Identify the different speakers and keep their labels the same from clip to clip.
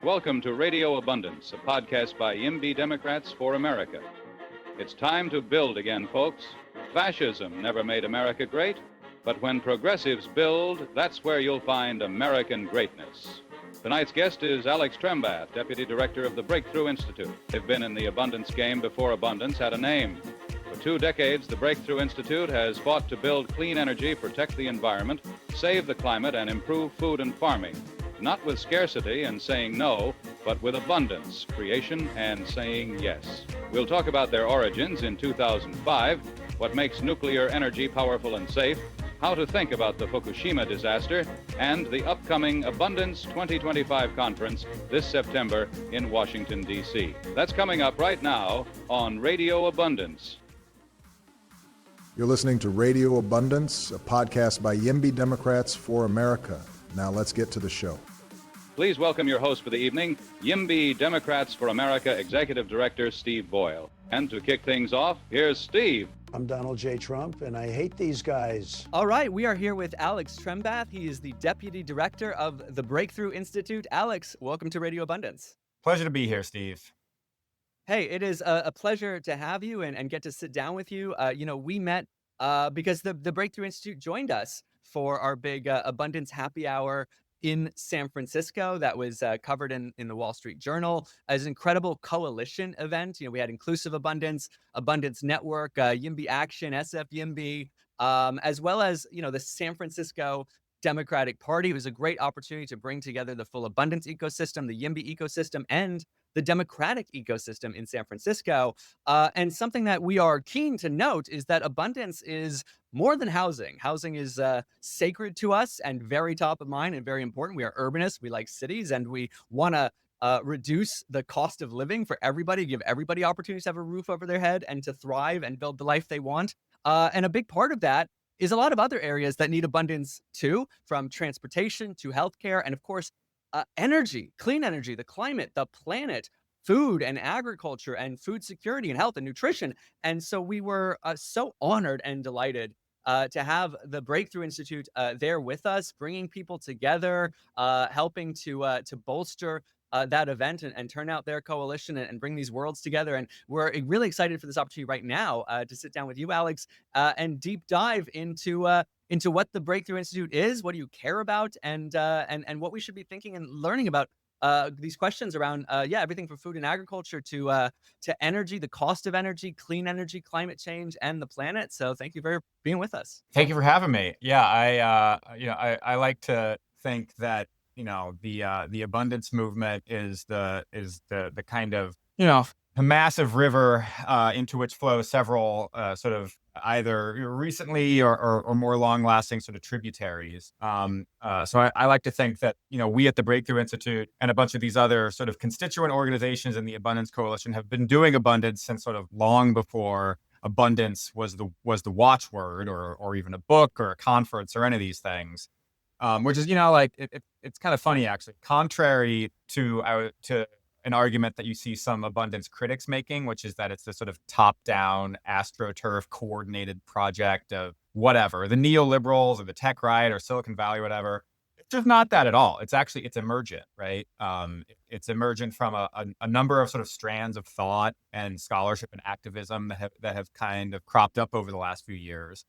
Speaker 1: Welcome to Radio Abundance, a podcast by YIMBY Democrats for America. It's time to build again, folks. Fascism never made America great, but when progressives build, that's where you'll find American greatness. Tonight's guest is Alex Trembath, Deputy Director of the Breakthrough Institute. They've been in the abundance game before abundance had a name. For 2 decades, the Breakthrough Institute has fought to build clean energy, protect the environment, save the climate, and improve food and farming. Not with scarcity and saying no, but with abundance, creation, and saying yes. We'll talk about their origins in 2005, what makes nuclear energy powerful and safe, how to think about the Fukushima disaster, and the upcoming Abundance 2025 conference this September in Washington, D.C. That's coming up right now on Radio Abundance.
Speaker 2: You're listening to Radio Abundance, a podcast by YIMBY Democrats for America. Now let's get to the show.
Speaker 1: Please welcome your host for the evening, YIMBY Democrats for America Executive Director Steve Boyle. And to kick things off, here's Steve.
Speaker 3: I'm Donald J. Trump, and I hate these guys.
Speaker 4: All right, we are here with Alex Trembath. He is the Deputy Director of the Breakthrough Institute. Alex, welcome to Radio Abundance.
Speaker 5: Pleasure to be here, Steve.
Speaker 4: Hey, it is a pleasure to have you and get to sit down with you. We met because the Breakthrough Institute joined us for our big Abundance Happy Hour in San Francisco that was covered in the Wall Street Journal as an incredible coalition event. We had Inclusive Abundance, Abundance Network, YIMBY Action, SF YIMBY, as well as, the San Francisco Democratic Party. It was a great opportunity to bring together the full abundance ecosystem, the YIMBY ecosystem, and the democratic ecosystem in San Francisco. And something that we are keen to note is that abundance is more than housing. Housing is sacred to us and very top of mind and very important. We are urbanists. We like cities, and we want to reduce the cost of living for everybody, give everybody opportunities to have a roof over their head and to thrive and build the life they want. And a big part of that is a lot of other areas that need abundance too, from transportation to healthcare, and of course, energy, clean energy, the climate, the planet, food and agriculture, and food security and health and nutrition. And so we were so honored and delighted to have the Breakthrough Institute there with us, bringing people together, helping to bolster that event and turn out their coalition and bring these worlds together. And we're really excited for this opportunity right now to sit down with you, Alex, and deep dive into what the Breakthrough Institute is, what do you care about, and what we should be thinking and learning about these questions around everything from food and agriculture to energy, the cost of energy, clean energy, climate change, and the planet. So thank you for being with us.
Speaker 5: Thank you for having me. Yeah, I like to think that the abundance movement is the kind of a massive river into which flow several sort of either recently or more long-lasting sort of tributaries. So I like to think that we at the Breakthrough Institute and a bunch of these other sort of constituent organizations in the Abundance Coalition have been doing abundance since sort of long before abundance was the watchword or even a book or a conference or any of these things. Which is it's kind of funny actually, contrary to an argument that you see some abundance critics making, which is that it's this sort of top-down astroturf coordinated project of whatever, the neoliberals or the tech right or Silicon Valley, whatever. It's just not that at all. It's emergent, right? It's emergent from a number of sort of strands of thought and scholarship and activism that have kind of cropped up over the last few years,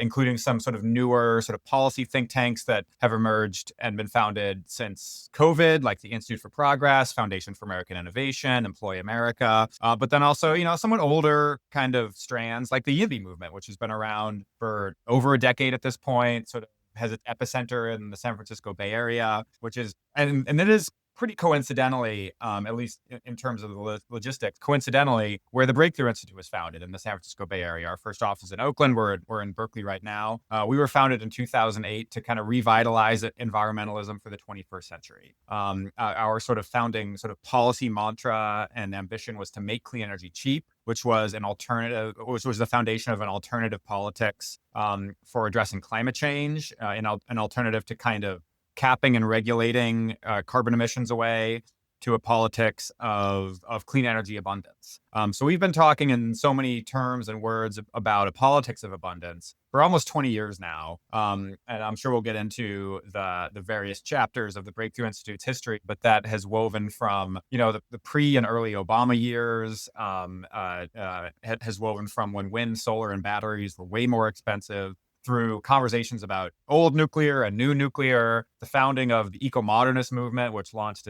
Speaker 5: including some sort of newer sort of policy think tanks that have emerged and been founded since COVID, like the Institute for Progress, Foundation for American Innovation, Employ America, but then also, somewhat older kind of strands like the YIMBY movement, which has been around for over a decade at this point, sort of has its epicenter in the San Francisco Bay Area, which is, and it is pretty coincidentally, at least in terms of the logistics, coincidentally, where the Breakthrough Institute was founded in the San Francisco Bay Area. Our first office in Oakland. We're in Berkeley right now. We were founded in 2008 to kind of revitalize environmentalism for the 21st century. Our sort of founding sort of policy mantra and ambition was to make clean energy cheap, which was the foundation of an alternative politics for addressing climate change, an alternative to kind of capping and regulating carbon emissions away, to a politics of clean energy abundance. So we've been talking in so many terms and words about a politics of abundance for almost 20 years now. And I'm sure we'll get into the various chapters of the Breakthrough Institute's history, but that has woven from, the pre and early Obama years, has woven from when wind, solar, and batteries were way more expensive, through conversations about old nuclear and new nuclear, the founding of the eco-modernist movement, which launched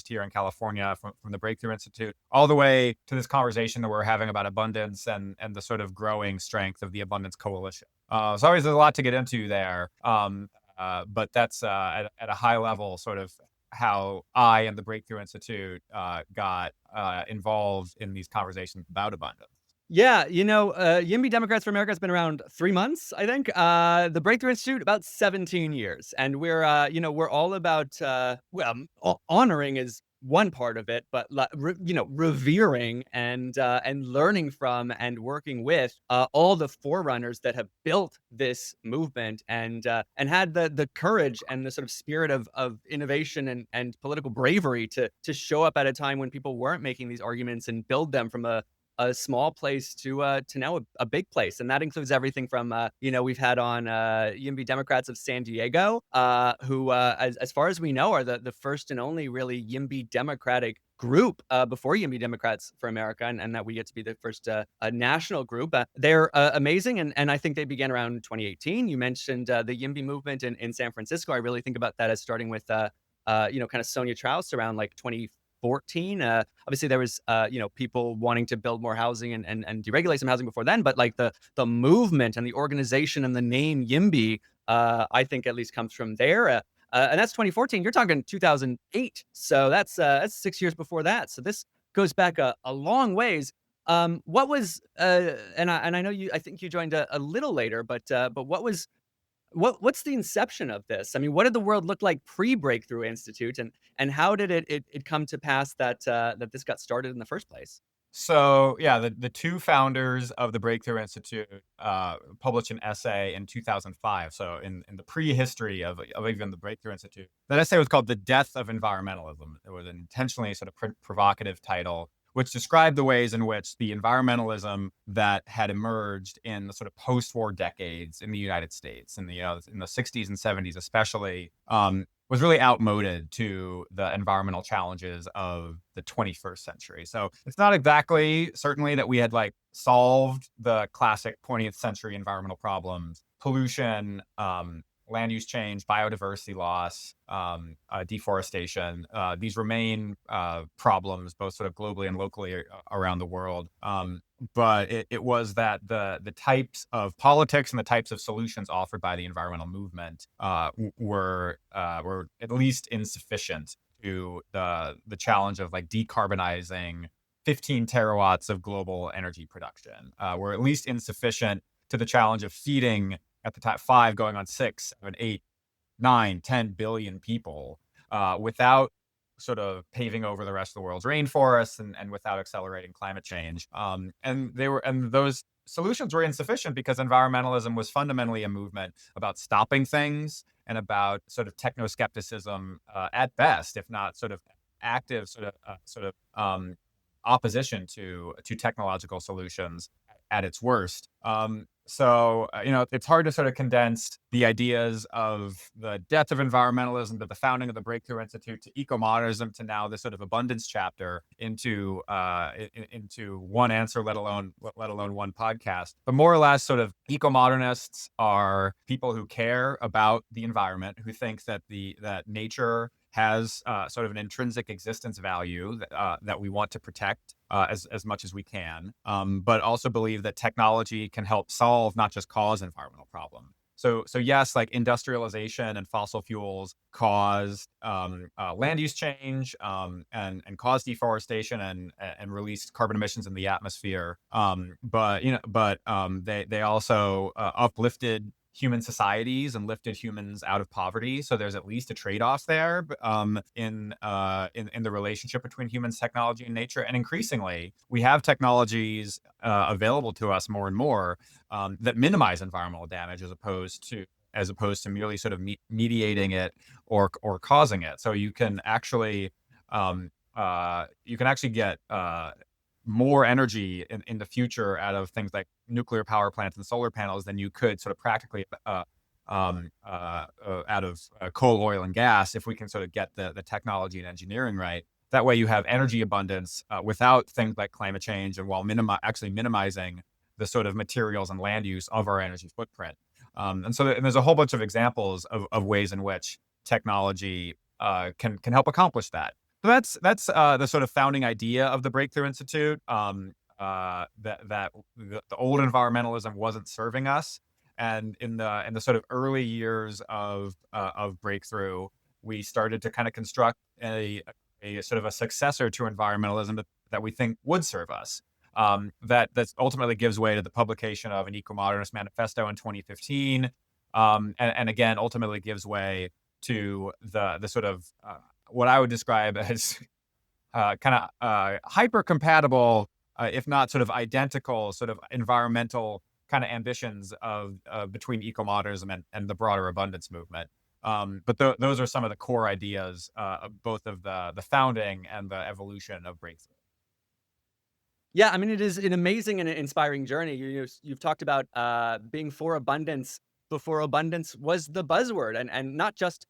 Speaker 5: here in California from the Breakthrough Institute, all the way to this conversation that we're having about abundance and the sort of growing strength of the Abundance Coalition. So always there's a lot to get into there, but that's at a high level sort of how I and the Breakthrough Institute got involved in these conversations about abundance.
Speaker 4: Yeah, YIMBY Democrats for America has been around 3 months, I think. The Breakthrough Institute, about 17 years. And we're all about, honoring is one part of it, but, revering and learning from and working with all the forerunners that have built this movement and had the courage and the sort of spirit of innovation and political bravery to show up at a time when people weren't making these arguments and build them from a small place to now a big place. And that includes everything from, we've had on YIMBY Democrats of San Diego, who, as far as we know, are the first and only really YIMBY Democratic group before YIMBY Democrats for America, and that we get to be the first national group. They're amazing, and I think they began around 2018. You mentioned the YIMBY movement in San Francisco. I really think about that as starting with, kind of Sonia Traust around like 2014. Obviously there was, people wanting to build more housing and deregulate some housing before then, but like the movement and the organization and the name YIMBY, I think at least comes from there. And that's 2014. You're talking 2008. So that's 6 years before that. So this goes back a long ways. What was, and I know I think you joined a little later, but what's the inception of this? I mean, what did the world look like pre-Breakthrough Institute, and how did it come to pass that this got started in the first place?
Speaker 5: So yeah, the two founders of the Breakthrough Institute published an essay in 2005. So in the prehistory of even the Breakthrough Institute, that essay was called "The Death of Environmentalism." It was an intentionally sort of provocative title, which described the ways in which the environmentalism that had emerged in the sort of post-war decades in the United States, in the 60s and 70s especially, was really outmoded to the environmental challenges of the 21st century. So it's not exactly certainly that we had like solved the classic 20th century environmental problems: pollution, land use change, biodiversity loss, deforestation. These remain problems, both sort of globally and locally around the world. But it was that the types of politics and the types of solutions offered by the environmental movement were at least insufficient to the challenge of like decarbonizing 15 terawatts of global energy production. Were at least insufficient to the challenge of feeding, at the time, 5 going on 6, 7, 8, 9, 10 billion people without sort of paving over the rest of the world's rainforests and without accelerating climate change. And those solutions were insufficient because environmentalism was fundamentally a movement about stopping things and about sort of techno-skepticism at best, if not sort of active opposition to technological solutions at its worst. So, it's hard to sort of condense the ideas of the death of environmentalism to the founding of the Breakthrough Institute to eco-modernism to now this sort of abundance chapter into one answer, let alone one podcast. But more or less, sort of eco-modernists are people who care about the environment, who think that that nature has sort of an intrinsic existence value that we want to protect as much as we can, but also believe that technology can help solve, not just cause, environmental problems. So yes, like industrialization and fossil fuels caused land use change and caused deforestation and released carbon emissions in the atmosphere. But they also uplifted human societies and lifted humans out of poverty. So there's at least a trade-off there in the relationship between humans, technology, and nature. And increasingly, we have technologies available to us more and more that minimize environmental damage as opposed to merely sort of mediating it or causing it. So you can actually you can actually get more energy in the future out of things like nuclear power plants and solar panels than you could sort of practically out of coal, oil, and gas if we can sort of get the technology and engineering right. That way you have energy abundance without things like climate change, and while actually minimizing the sort of materials and land use of our energy footprint. And there's a whole bunch of examples of ways in which technology can help accomplish that. So that's the sort of founding idea of the Breakthrough Institute. That the old environmentalism wasn't serving us, and in the sort of early years of Breakthrough, we started to kind of construct a sort of a successor to environmentalism that we think would serve us. That ultimately gives way to the publication of an eco-modernist manifesto in 2015, and again ultimately gives way to the sort of what I would describe as kind of hyper compatible, if not sort of identical, sort of environmental kind of ambitions of between eco-modernism and the broader abundance movement. But those are some of the core ideas of both of the founding and the evolution of Breakthrough.
Speaker 4: Yeah, I mean, it is an amazing and inspiring journey. You've talked about being for abundance before abundance was the buzzword, and not just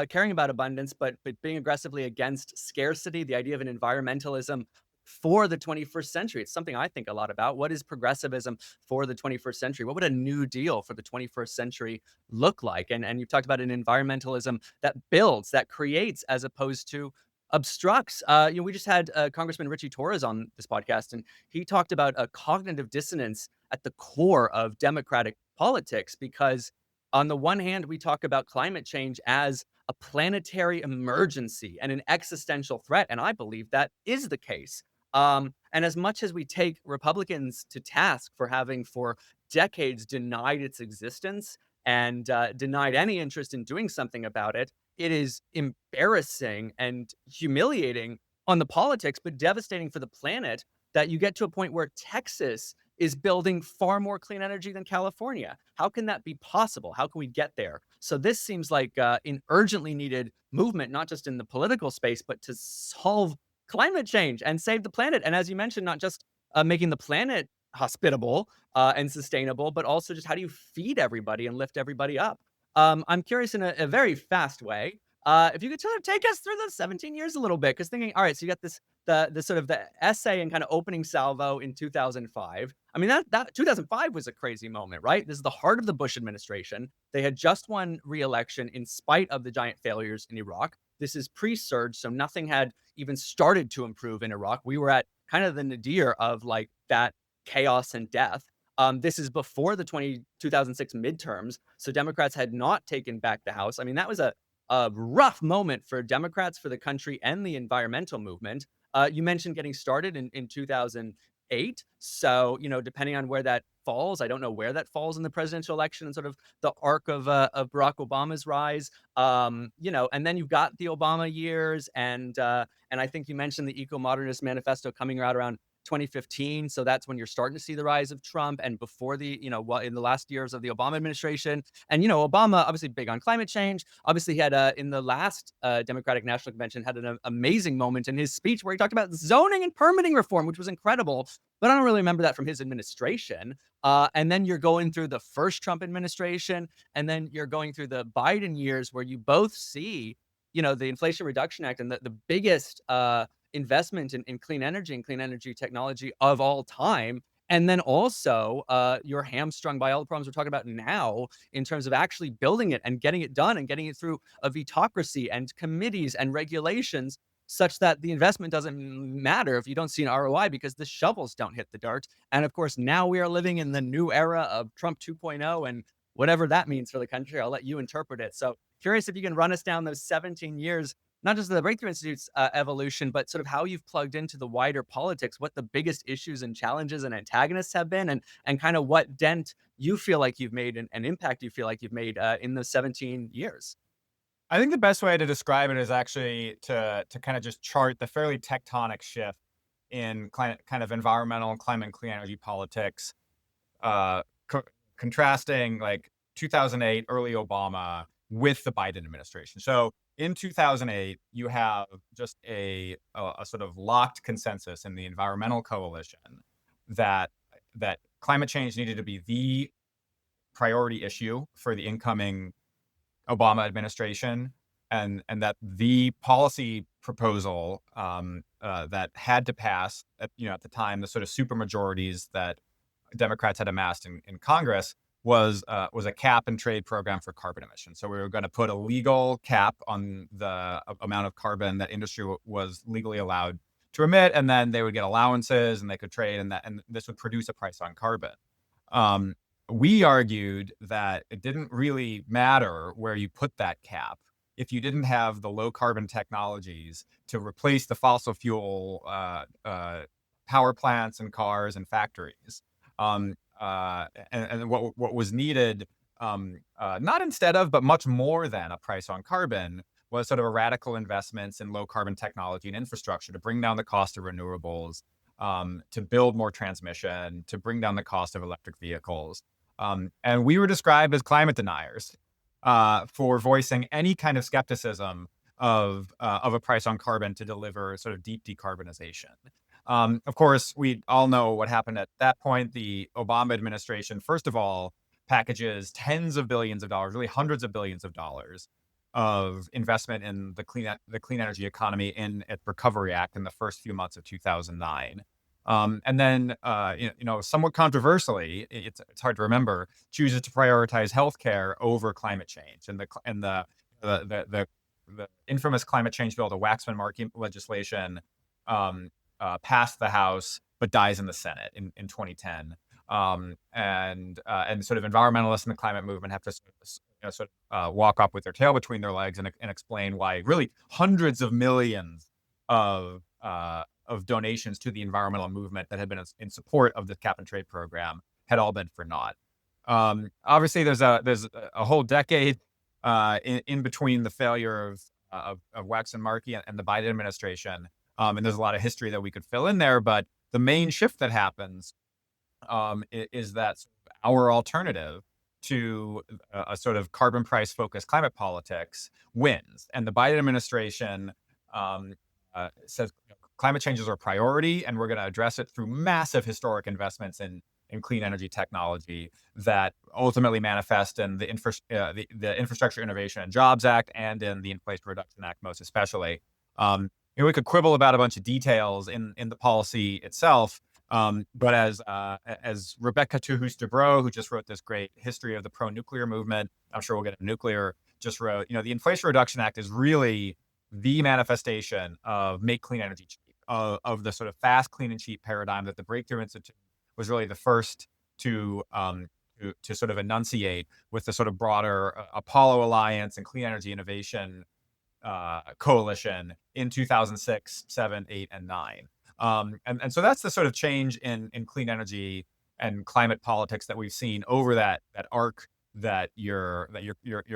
Speaker 4: caring about abundance, but being aggressively against scarcity. The idea of an environmentalism for the 21st century. It's something I think a lot about. What is progressivism for the 21st century? What would a new deal for the 21st century look like? And you've talked about an environmentalism that builds, that creates, as opposed to obstructs. We just had Congressman Richie Torres on this podcast, and he talked about a cognitive dissonance at the core of democratic politics, because on the one hand, we talk about climate change as a planetary emergency and an existential threat, and I believe that is the case. And as much as we take Republicans to task for having for decades denied its existence and denied any interest in doing something about it, it is embarrassing and humiliating on the politics, but devastating for the planet, that you get to a point where Texas is building far more clean energy than California. How can that be possible? How can we get there? So this seems like an urgently needed movement, not just in the political space, but to solve climate change and save the planet. And as you mentioned, not just making the planet hospitable and sustainable, but also just how do you feed everybody and lift everybody up? I'm curious in a very fast way, if you could sort of take us through the 17 years a little bit, because thinking, all right, so you got this the sort of the essay and kind of opening salvo in 2005. I mean, that 2005 was a crazy moment, right? This is the heart of the Bush administration. They had just won re-election in spite of the giant failures in Iraq. This is pre-surge, so nothing had even started to improve in Iraq. We were at kind of the nadir of like that chaos and death. This is before the 2006 midterms, so Democrats had not taken back the House. I mean, that was a rough moment for Democrats, for the country, and the environmental movement. You mentioned getting started in 2008. So, depending on where that falls, I don't know where that falls in the presidential election and sort of the arc of Barack Obama's rise. And then you've got the Obama years, and I think you mentioned the Eco-Modernist Manifesto coming out around 2015. So that's when you're starting to see the rise of Trump, and before in the last years of the Obama administration. And, Obama, obviously big on climate change. Obviously, he had in the last Democratic National Convention, had an amazing moment in his speech where he talked about zoning and permitting reform, which was incredible. But I don't really remember that from his administration. And then you're going through the first Trump administration, and then you're going through the Biden years, where you both see, the Inflation Reduction Act and the biggest investment in clean energy and clean energy technology of all time. And then also, you're hamstrung by all the problems we're talking about now in terms of actually building it and getting it done and getting it through a vetocracy and committees and regulations, such that the investment doesn't matter if you don't see an ROI, because the shovels don't hit the dirt. And of course, now we are living in the new era of Trump 2.0, and whatever that means for the country, I'll let you interpret it. So curious if you can run us down those 17 years, not just the Breakthrough Institute's evolution, but sort of how you've plugged into the wider politics, what the biggest issues and challenges and antagonists have been, and kind of what dent you feel like you've made and impact you feel like you've made in those 17 years.
Speaker 5: I think the best way to describe it is actually to kind of just chart the fairly tectonic shift in kind of environmental and climate and clean energy politics, contrasting like 2008, early Obama, with the Biden administration. So in 2008, you have just a sort of locked consensus in the environmental coalition that climate change needed to be the priority issue for the incoming Obama administration, and that the policy proposal that had to pass at the time, the sort of supermajorities that Democrats had amassed in Congress was a cap and trade program for carbon emissions. So we were going to put a legal cap on the amount of carbon that industry was legally allowed to emit, and then they would get allowances and they could trade, and this would produce a price on carbon. Um, we argued that it didn't really matter where you put that cap if you didn't have the low carbon technologies to replace the fossil fuel power plants and cars and factories. And what was needed, not instead of, but much more than a price on carbon, was sort of a radical investments in low carbon technology and infrastructure to bring down the cost of renewables, to build more transmission, to bring down the cost of electric vehicles. And we were described as climate deniers for voicing any kind of skepticism of a price on carbon to deliver sort of deep decarbonization. Of course, we all know what happened at that point. The Obama administration, first of all, packages tens of billions of dollars, really hundreds of billions of dollars of investment in the clean energy economy in its Recovery Act in the first few months of 2009. And then, somewhat controversially, it's hard to remember, chooses to prioritize healthcare over climate change, and the infamous climate change bill, the Waxman-Markey legislation, passed the House but dies in the Senate in 2010. And sort of environmentalists in the climate movement have to walk up with their tail between their legs and explain why really hundreds of millions of donations to the environmental movement that had been in support of the cap and trade program had all been for naught. Obviously, there's a whole decade in between the failure of Waxman-Markey and the Biden administration, and there's a lot of history that we could fill in there. But the main shift that happens is that our alternative to a sort of carbon price focused climate politics wins, and the Biden administration says climate change is our priority, and we're going to address it through massive historic investments in clean energy technology that ultimately manifest in the Infrastructure Innovation and Jobs Act and in the Inflation Reduction Act, most especially. We could quibble about a bunch of details in the policy itself, but as Rebecca Tuhus-Dubrow, who just wrote this great history of the pro-nuclear movement, I'm sure we'll get into nuclear, just wrote, the Inflation Reduction Act is really the manifestation of make clean energy cheap, of the sort of fast, clean, and cheap paradigm that the Breakthrough Institute was really the first to sort of enunciate with the sort of broader Apollo Alliance and Clean Energy Innovation coalition in 2006, 7, 8, and 9. And so that's the sort of change in clean energy and climate politics that we've seen over that arc that you're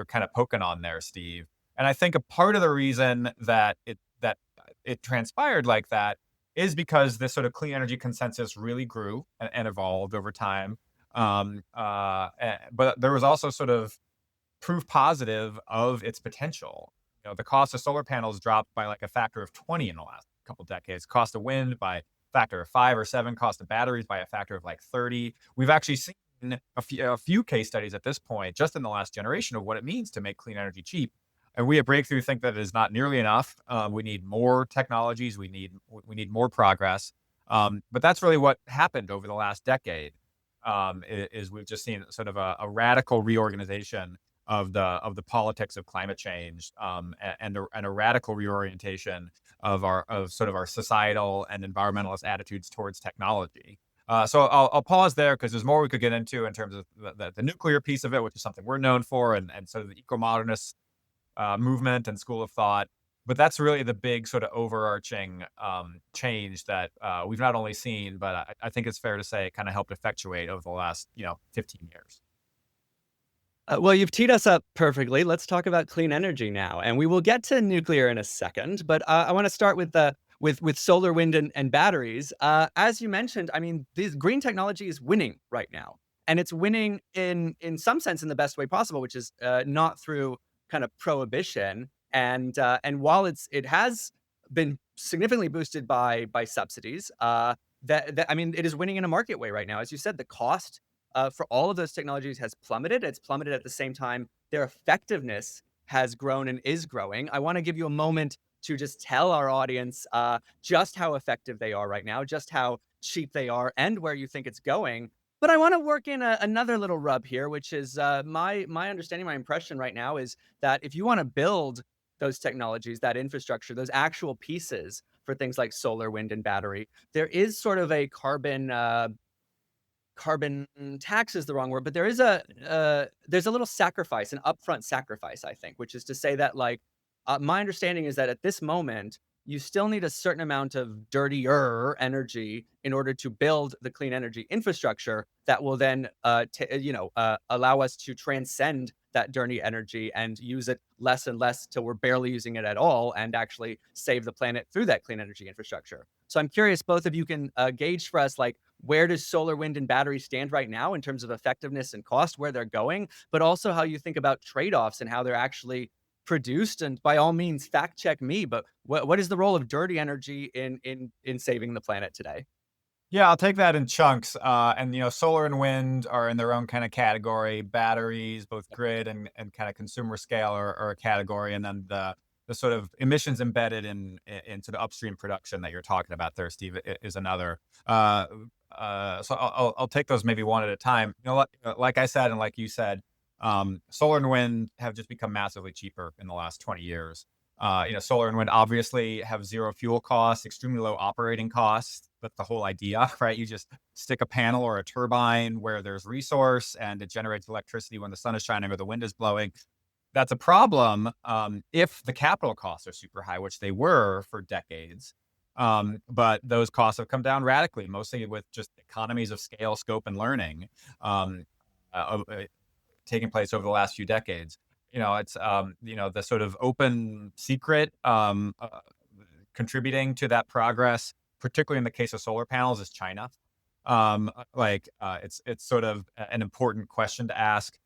Speaker 5: kind of poking on there, Steve. And I think a part of the reason that it transpired like that is because this sort of clean energy consensus really grew and evolved over time. But there was also sort of proof positive of its potential. The cost of solar panels dropped by like a factor of 20 in the last couple decades. Cost of wind by a factor of 5 or 7. Cost of batteries by a factor of like 30. We've actually seen a few case studies at this point, just in the last generation, of what it means to make clean energy cheap. And we at Breakthrough think that it is not nearly enough. We need more technologies. We need more progress. But that's really what happened over the last decade. Is we've just seen sort of a radical reorganization of the politics of climate change, and a radical reorientation of sort of our societal and environmentalist attitudes towards technology. So I'll pause there because there's more we could get into in terms of the nuclear piece of it, which is something we're known for, and sort of the eco-modernist movement and school of thought. But that's really the big sort of overarching change that we've not only seen, but I think it's fair to say it kind of helped effectuate over the last 15 years.
Speaker 4: Well, you've teed us up perfectly. Let's talk about clean energy now, and we will get to nuclear in a second. But I want to start with solar, wind, and batteries. As you mentioned, I mean, this green technology is winning right now, and it's winning in some sense in the best way possible, which is not through kind of prohibition And while it has been significantly boosted by subsidies, I mean, it is winning in a market way right now. As you said, the cost for all of those technologies has plummeted. It's plummeted at the same time their effectiveness has grown and is growing. I want to give you a moment to just tell our audience just how effective they are right now, just how cheap they are, and where you think it's going. But I want to work in another little rub here, which is my understanding, my impression right now is that if you want to build those technologies, that infrastructure, those actual pieces for things like solar, wind, and battery, there is sort of a carbon tax is the wrong word, but there's a little sacrifice, an upfront sacrifice, I think, which is to say that like my understanding is that at this moment you still need a certain amount of dirtier energy in order to build the clean energy infrastructure that will then allow us to transcend that dirty energy and use it less and less till we're barely using it at all and actually save the planet through that clean energy infrastructure. So I'm curious, both of you can gauge for us, like, where does solar, wind, and battery stand right now in terms of effectiveness and cost, where they're going, but also how you think about trade-offs and how they're actually produced. And by all means, fact check me, but what is the role of dirty energy in saving the planet today?
Speaker 5: Yeah, I'll take that in chunks. And solar and wind are in their own kind of category. Batteries, both grid and kind of consumer scale, are a category, and then the sort of emissions embedded into the upstream production that you're talking about there, Steve, is another. So I'll take those maybe one at a time. Like I said, and like you said, solar and wind have just become massively cheaper in the last 20 years. Solar and wind obviously have zero fuel costs, extremely low operating costs. That's the whole idea, right? You just stick a panel or a turbine where there's resource and it generates electricity when the sun is shining or the wind is blowing. That's a problem if the capital costs are super high, which they were for decades. But those costs have come down radically, mostly with just economies of scale, scope, and learning taking place over the last few decades. It's the sort of open secret contributing to that progress, particularly in the case of solar panels, is China. It's sort of an important question to ask,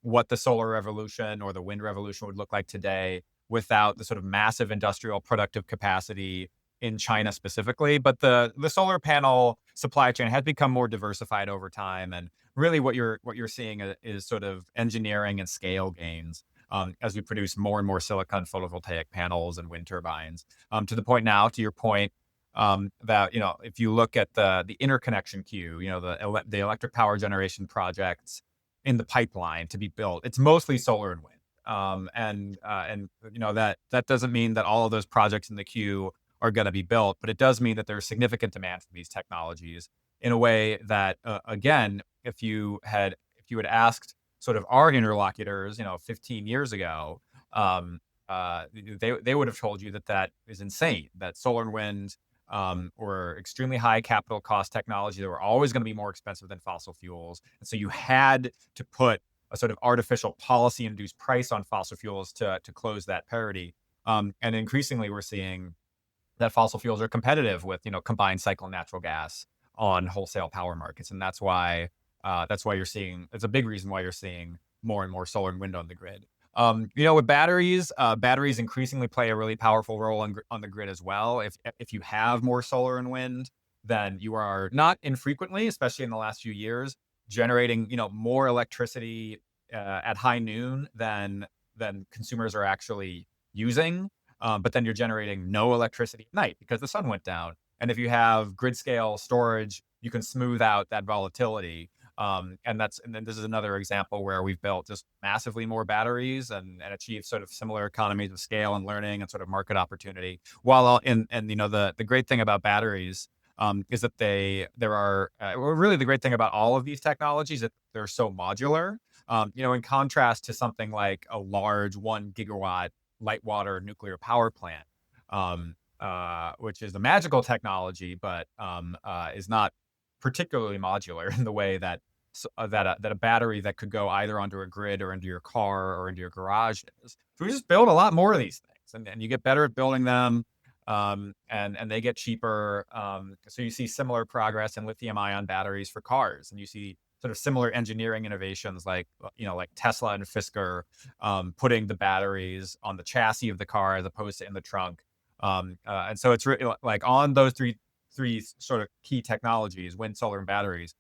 Speaker 5: what the solar revolution or the wind revolution would look like today without the sort of massive industrial productive capacity in China specifically. But the solar panel supply chain has become more diversified over time, and really what you're seeing is sort of engineering and scale gains as we produce more and more silicon photovoltaic panels and wind turbines, to the point now, to your point, that if you look at the interconnection queue, the electric power generation projects in the pipeline to be built, it's mostly solar and wind. That doesn't mean that all of those projects in the queue are going to be built, but it does mean that there's significant demand for these technologies in a way that, again, if you had asked sort of our interlocutors, 15 years ago, they would have told you that is insane, that solar and wind were extremely high capital cost technology that were always going to be more expensive than fossil fuels. And so you had to put a sort of artificial policy induced price on fossil fuels to close that parity. And increasingly we're seeing that fossil fuels are competitive with, combined cycle natural gas on wholesale power markets. And that's why you're seeing, it's a big reason why you're seeing more and more solar and wind on the grid. With batteries increasingly play a really powerful role on the grid as well. If you have more solar and wind, then you are not infrequently, especially in the last few years, generating, more electricity at high noon than consumers are actually using. But then you're generating no electricity at night because the sun went down. And if you have grid scale storage, you can smooth out that volatility. And then this is another example where we've built just massively more batteries and achieved sort of similar economies of scale and learning and sort of market opportunity. The great thing about batteries is that really the great thing about all of these technologies that they're so modular. In contrast to something like a large 1 gigawatt light water nuclear power plant, which is a magical technology, but is not particularly modular in the way that a battery that could go either onto a grid or into your car or into your garage is. So we just build a lot more of these things, and you get better at building them, and they get cheaper. So you see similar progress in lithium-ion batteries for cars, and you see sort of similar engineering innovations like like Tesla and Fisker putting the batteries on the chassis of the car as opposed to in the trunk. And so it's really like on those three sort of key technologies, wind, solar, and batteries.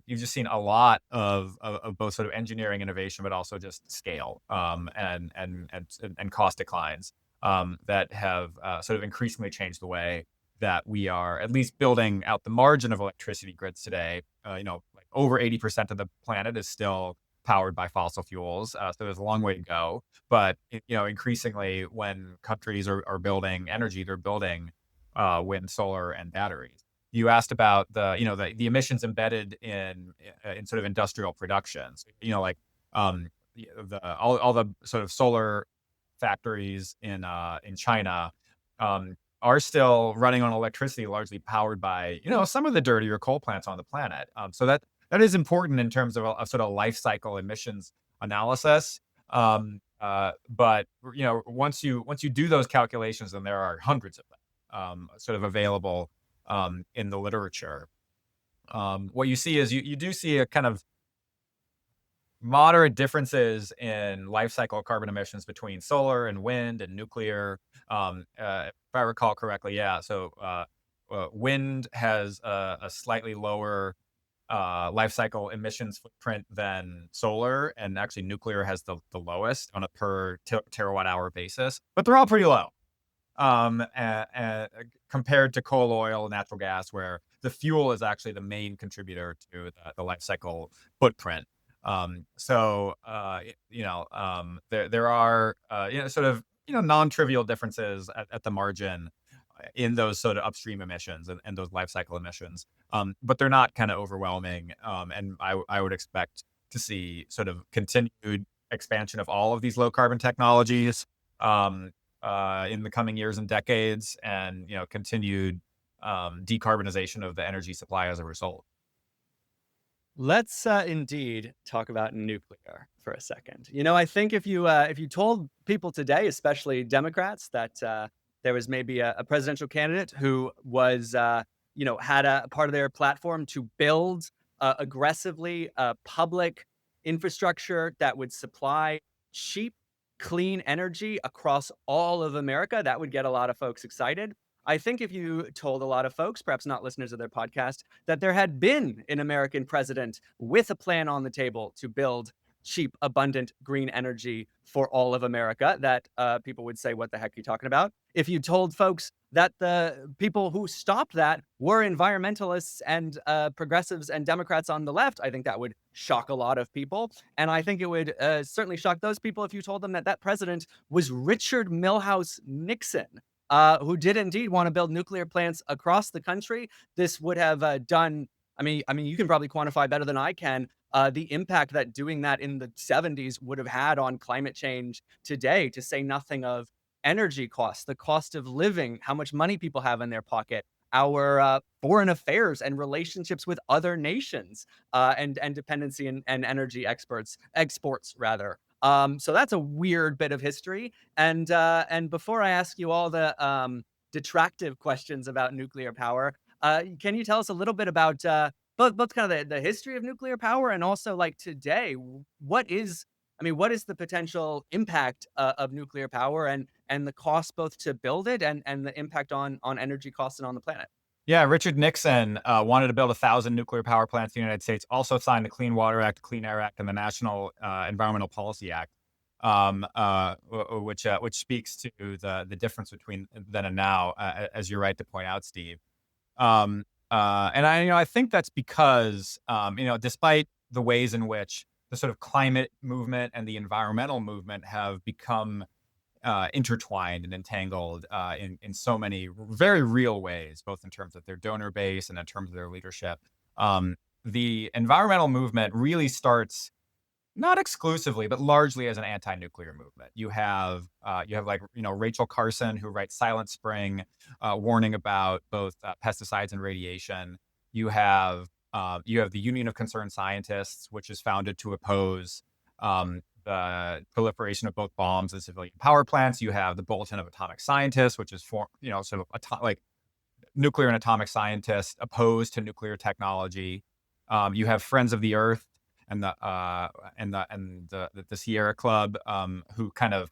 Speaker 5: You've just seen a lot of both sort of engineering innovation, but also just scale and cost declines that have sort of increasingly changed the way that we are at least building out the margin of electricity grids today. Like over 80% of the planet is still powered by fossil fuels. So there's a long way to go. But increasingly, when countries are building energy, they're building wind, solar, and batteries. You asked about the emissions embedded in sort of industrial production. So, like all the sort of solar factories in China are still running on electricity, largely powered by some of the dirtier coal plants on the planet. So that is important in terms of a sort of life cycle emissions analysis. But once you do those calculations, and there are hundreds of them sort of available in the literature, what you see is you do see a kind of moderate differences in life cycle carbon emissions between solar and wind and nuclear. If I recall correctly, yeah. So wind has a slightly lower life cycle emissions footprint than solar, and actually nuclear has the lowest on a per terawatt hour basis, but they're all pretty low compared to coal, oil, natural gas, where the fuel is actually the main contributor to the life cycle footprint. There are sort of non-trivial differences at the margin in those sort of upstream emissions and those life cycle emissions, but they're not kind of overwhelming. And I would expect to see sort of continued expansion of all of these low carbon technologies in the coming years and decades, and continued decarbonization of the energy supply as a result.
Speaker 4: Let's indeed talk about nuclear for a second. I think if you told people today, especially Democrats, that there was maybe a presidential candidate who was had a part of their platform to build aggressively public infrastructure that would supply cheap, clean energy across all of America, that would get a lot of folks excited. I think if you told a lot of folks, perhaps not listeners of their podcast, that there had been an American president with a plan on the table to build cheap, abundant green energy for all of America, that people would say, what the heck are you talking about? If you told folks that the people who stopped that were environmentalists and progressives and Democrats on the left, I think that would shock a lot of people. And I think it would certainly shock those people if you told them that that president was Richard Milhous Nixon, who did indeed want to build nuclear plants across the country. This would have done, I mean, you can probably quantify better than I can the impact that doing that in the 70s would have had on climate change today, to say nothing of energy costs, the cost of living, how much money people have in their pocket, our foreign affairs and relationships with other nations, and dependency and energy exports rather. So that's a weird bit of history. And before I ask you all the detractive questions about nuclear power, can you tell us a little bit about both kind of the history of nuclear power, and also like today, what is the potential impact of nuclear power, and the cost both to build it and the impact on energy costs and on the planet?
Speaker 5: Yeah, Richard Nixon wanted to build 1,000 nuclear power plants in the United States, also signed the Clean Water Act, Clean Air Act, and the National Environmental Policy Act, which speaks to the difference between then and now, as you're right to point out, Steve. And I think that's because despite the ways in which the sort of climate movement and the environmental movement have become intertwined and entangled in so many very real ways, both in terms of their donor base and in terms of their leadership. The environmental movement really starts not exclusively, but largely as an anti-nuclear movement. You have like Rachel Carson, who writes Silent Spring, warning about both pesticides and radiation. You have the Union of Concerned Scientists, which is founded to oppose the proliferation of both bombs and civilian power plants. You have the Bulletin of Atomic Scientists, which is like nuclear and atomic scientists opposed to nuclear technology. You have Friends of the Earth and the Sierra Club, who kind of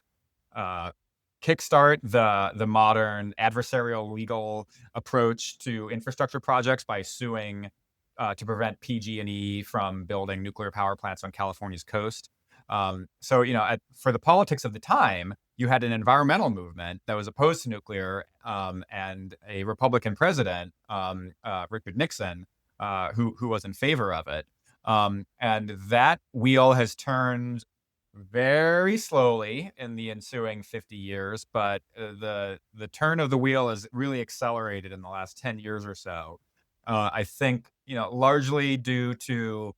Speaker 5: kickstart the modern adversarial legal approach to infrastructure projects by suing to prevent PG&E from building nuclear power plants on California's coast. So, for the politics of the time, you had an environmental movement that was opposed to nuclear, and a Republican president, Richard Nixon, who was in favor of it. And that wheel has turned very slowly in the ensuing 50 years, but the turn of the wheel has really accelerated in the last 10 years or so. I think, largely due to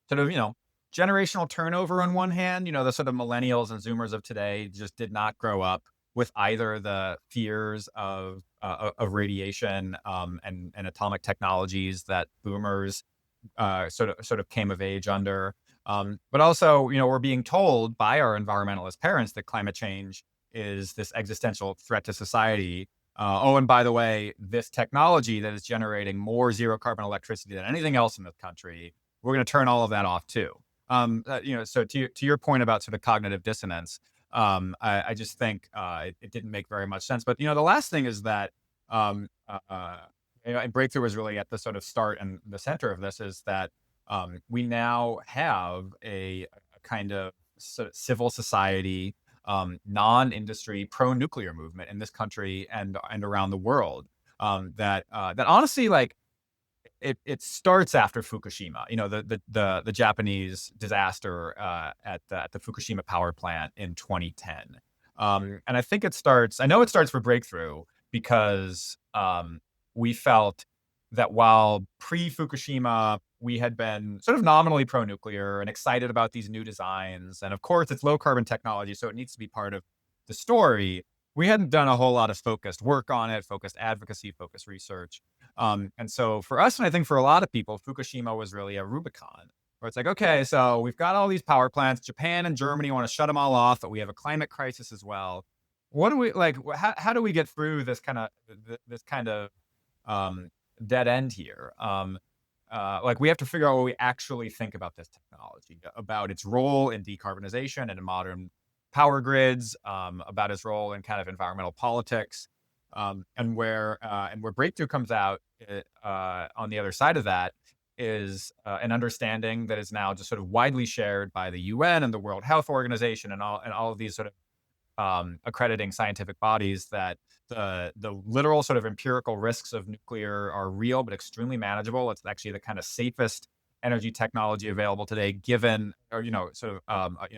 Speaker 5: sort of, generational turnover on one hand. The sort of millennials and Zoomers of today just did not grow up with either the fears of radiation, and atomic technologies that boomers sort of came of age under. But also, we're being told by our environmentalist parents that climate change is this existential threat to society. And by the way, this technology that is generating more zero carbon electricity than anything else in this country, we're going to turn all of that off too. So to your point about sort of cognitive dissonance, I just think it didn't make very much sense. But the last thing is that and Breakthrough was really at the sort of start and the center of this, is that we now have a kind of sort of civil society, non-industry, pro-nuclear movement in this country and around the world, that honestly, like, it starts after Fukushima, the Japanese disaster at the Fukushima power plant in 2010. And I think I know it starts for Breakthrough because we felt that while pre-Fukushima, we had been sort of nominally pro-nuclear and excited about these new designs. And of course, it's low carbon technology, so it needs to be part of the story. We hadn't done a whole lot of focused work on it, focused advocacy, focused research. And so for us, and I think for a lot of people, Fukushima was really a Rubicon, where it's like, okay, so we've got all these power plants. Japan and Germany want to shut them all off, but we have a climate crisis as well. What do we like? How do we get through this kind of dead end here? Like, we have to figure out what we actually think about this technology, about its role in decarbonization and in modern power grids, about its role in kind of environmental politics, and where Breakthrough comes out on the other side of that is an understanding that is now just sort of widely shared by the UN and the World Health Organization and all of these sort of accrediting scientific bodies, that the literal sort of empirical risks of nuclear are real but extremely manageable. It's actually the kind of safest energy technology available today, given, or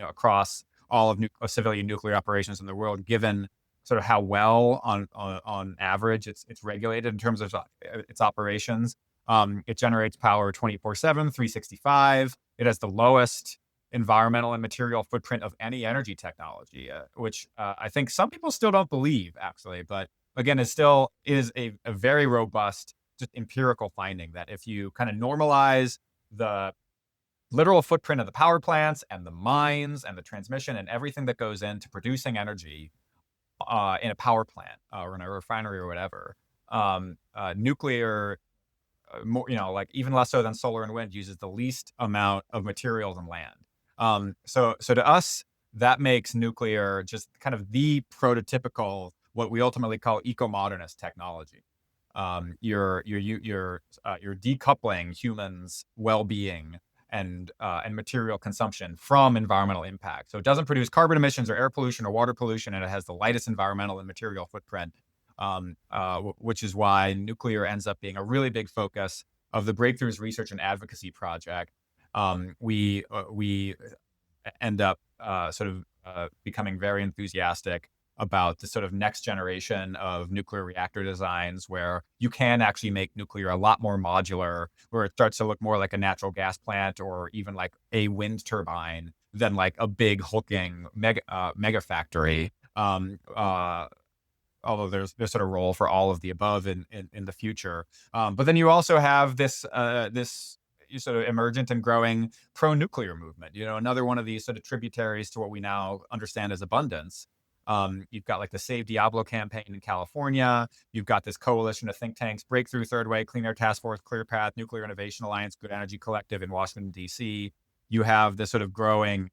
Speaker 5: across all of civilian nuclear operations in the world, given sort of how well on average it's regulated in terms of its operations. It generates power 24/7, 365. It has the lowest environmental and material footprint of any energy technology, which I think some people still don't believe, actually. But again, it still is a very robust, just empirical finding that if you kind of normalize the literal footprint of the power plants and the mines and the transmission and everything that goes into producing energy in a power plant or in a refinery or whatever, nuclear, more, like even less so than solar and wind, uses the least amount of materials and land. So to us, that makes nuclear just kind of the prototypical, what we ultimately call eco-modernist technology. You're decoupling humans' well-being and material consumption from environmental impact. So it doesn't produce carbon emissions or air pollution or water pollution, and it has the lightest environmental and material footprint, which is why nuclear ends up being a really big focus of the Breakthrough's research and advocacy project. We end up becoming very enthusiastic about the sort of next generation of nuclear reactor designs, where you can actually make nuclear a lot more modular, where it starts to look more like a natural gas plant or even like a wind turbine than like a big hulking mega factory. Although there's sort of role for all of the above in the future. But then you also have this sort of emergent and growing pro-nuclear movement, another one of these sort of tributaries to what we now understand as abundance, You've got like the Save Diablo campaign in California. You've got this coalition of think tanks, Breakthrough Third Way, Clean Air Task Force, Clear Path, Nuclear Innovation Alliance, Good Energy Collective in Washington, D.C. You have this sort of growing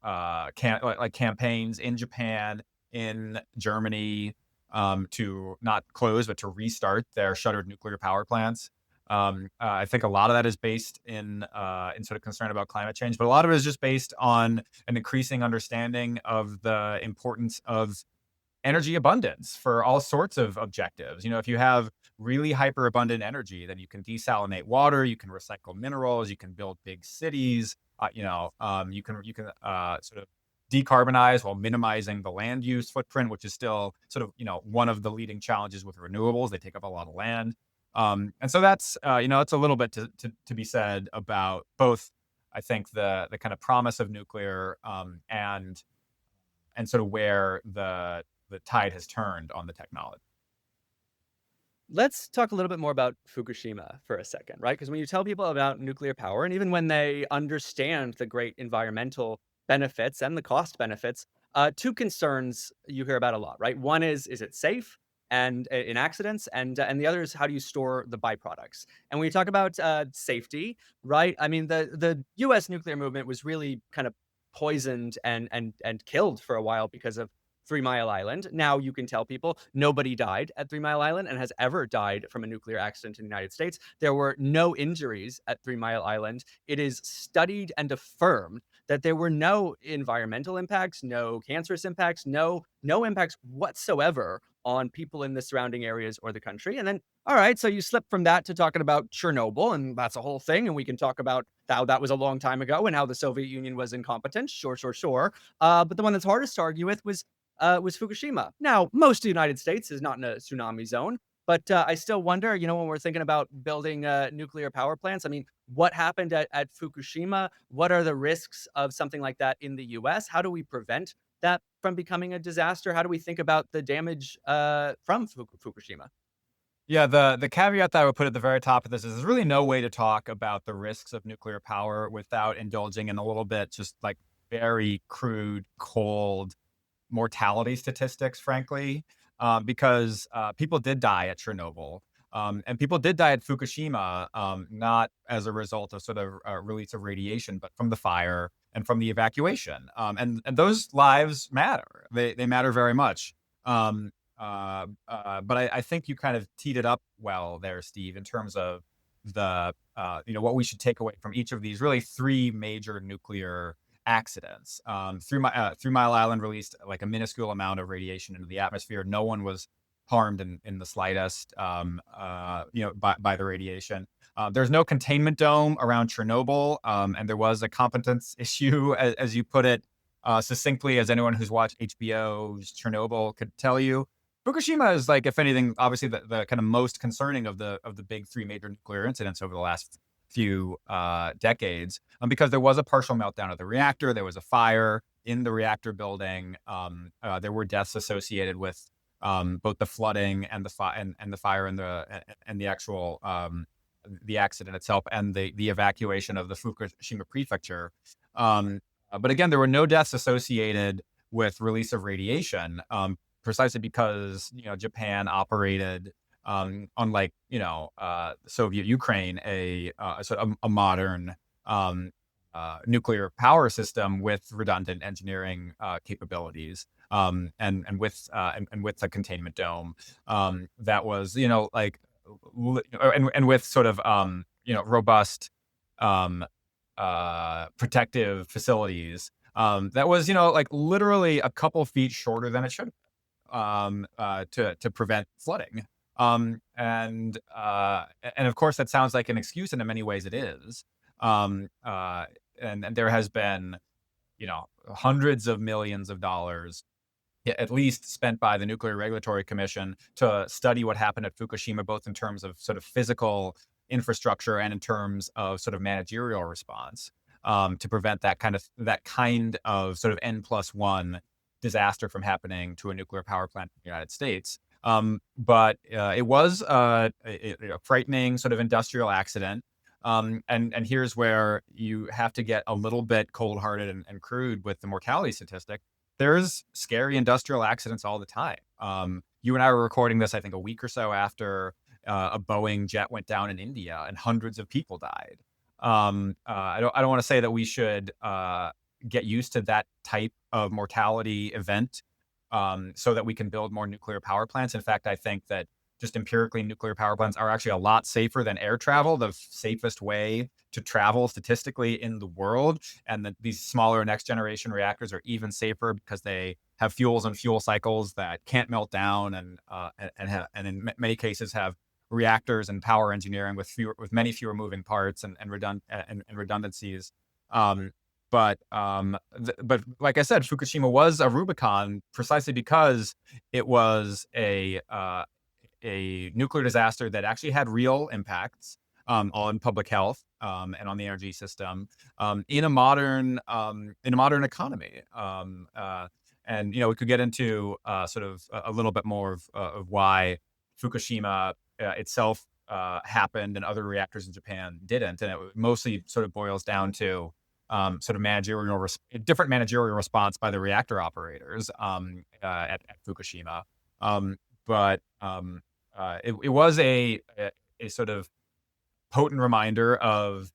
Speaker 5: campaigns in Japan, in Germany, to not close, but to restart their shuttered nuclear power plants. I think a lot of that is based in sort of concern about climate change, but a lot of it is just based on an increasing understanding of the importance of energy abundance for all sorts of objectives. If you have really hyper abundant energy, then you can desalinate water, you can recycle minerals, you can build big cities. You can sort of decarbonize while minimizing the land use footprint, which is still sort of one of the leading challenges with renewables. They take up a lot of land. And so that's it's a little bit to be said about both, I think, the kind of promise of nuclear and sort of where the tide has turned on the technology.
Speaker 4: Let's talk a little bit more about Fukushima for a second, right? Because when you tell people about nuclear power, and even when they understand the great environmental benefits and the cost benefits, two concerns you hear about a lot, right? One is it safe and in accidents, and the other is how do you store the byproducts? And when you talk about safety, right? I mean, the U.S. nuclear movement was really kind of poisoned and killed for a while because of 3 Mile Island. Now you can tell people nobody died at 3 Mile Island and has ever died from a nuclear accident in the United States. There were no injuries at 3 Mile Island. It is studied and affirmed that there were no environmental impacts, no cancerous impacts, no impacts whatsoever on people in the surrounding areas or the country. And then, all right, so you slip from that to talking about Chernobyl, and that's a whole thing. And we can talk about how that was a long time ago and how the Soviet Union was incompetent. Sure. But the one that's hardest to argue with was Fukushima. Now, most of the United States is not in a tsunami zone, but I still wonder, when we're thinking about building nuclear power plants, I mean, what happened at Fukushima? What are the risks of something like that in the US? How do we prevent that from becoming a disaster? How do we think about the damage from Fukushima?
Speaker 5: Yeah, the caveat that I would put at the very top of this is there's really no way to talk about the risks of nuclear power without indulging in a little bit just like very crude, cold mortality statistics, frankly, because people did die at Chernobyl. And people did die at Fukushima, not as a result of sort of release of radiation, but from the fire and from the evacuation. And those lives matter. They matter very much. But I think you kind of teed it up well there, Steve, in terms of the what we should take away from each of these really three major nuclear accidents. 3 Mile Island released like a minuscule amount of radiation into the atmosphere. No one was harmed in the slightest, by the radiation. There's no containment dome around Chernobyl, and there was a competence issue, as you put it succinctly, as anyone who's watched HBO's Chernobyl could tell you. Fukushima is, like, if anything, obviously the kind of most concerning of the big three major nuclear incidents over the last few decades, because there was a partial meltdown of the reactor. There was a fire in the reactor building. There were deaths associated with both the flooding and the fire and the actual the accident itself and the evacuation of the Fukushima prefecture. But again, there were no deaths associated with release of radiation, precisely because Japan operated, unlike Soviet Ukraine, a sort of a modern nuclear power system with redundant engineering capabilities, and with a containment dome that was and with sort of robust protective facilities that was literally a couple feet shorter than it should to prevent flooding. And of course that sounds like an excuse, and in many ways it is. And there has been, hundreds of millions of dollars at least spent by the Nuclear Regulatory Commission to study what happened at Fukushima, both in terms of sort of physical infrastructure and in terms of sort of managerial response, to prevent that kind of sort of N+1 disaster from happening to a nuclear power plant in the United States. But it was a frightening sort of industrial accident. And here's where you have to get a little bit cold-hearted and crude with the mortality statistic. there's scary industrial accidents all the time. You and I were recording this, I think, a week or so after a Boeing jet went down in India and hundreds of people died. I don't want to say that we should get used to that type of mortality event so that we can build more nuclear power plants. In fact, I think that just empirically, nuclear power plants are actually a lot safer than air travel, the safest way to travel statistically in the world. And that these smaller next generation reactors are even safer because they have fuels and fuel cycles that can't melt down, and in many cases have reactors and power engineering with many fewer moving parts and redundancies. But like I said, Fukushima was a Rubicon precisely because it was a nuclear disaster that actually had real impacts on public health and on the energy system in a modern economy. And we could get into sort of a little bit more of why Fukushima itself happened and other reactors in Japan didn't, and it mostly sort of boils down to sort of different managerial response by the reactor operators at Fukushima. But it was a sort of potent reminder of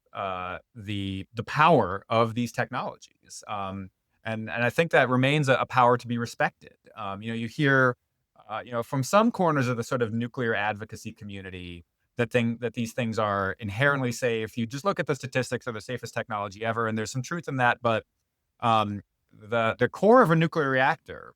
Speaker 5: the power of these technologies, and I think that remains a power to be respected. You hear from some corners of the sort of nuclear advocacy community that these things are inherently safe. You just look at the statistics of the safest technology ever, and there's some truth in that. But the core of a nuclear reactor,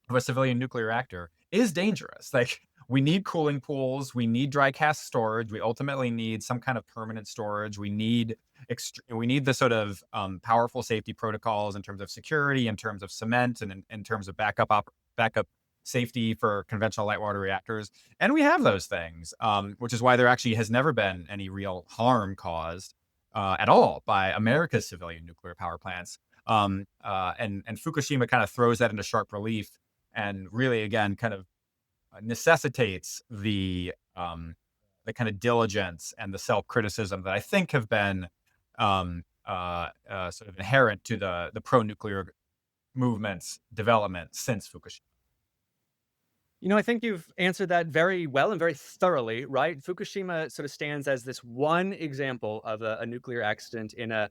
Speaker 5: of a civilian nuclear reactor, is dangerous. Like, we need cooling pools, we need dry cask storage, we ultimately need some kind of permanent storage. We need the sort of powerful safety protocols in terms of security, in terms of cement, and in terms of backup safety for conventional light water reactors. And we have those things, which is why there actually has never been any real harm caused at all by America's civilian nuclear power plants. And Fukushima kind of throws that into sharp relief and really, again, kind of necessitates the kind of diligence and the self-criticism that I think have been sort of inherent to the pro-nuclear movement's development since Fukushima.
Speaker 4: I think you've answered that very well and very thoroughly, right? Fukushima sort of stands as this one example of a nuclear accident in a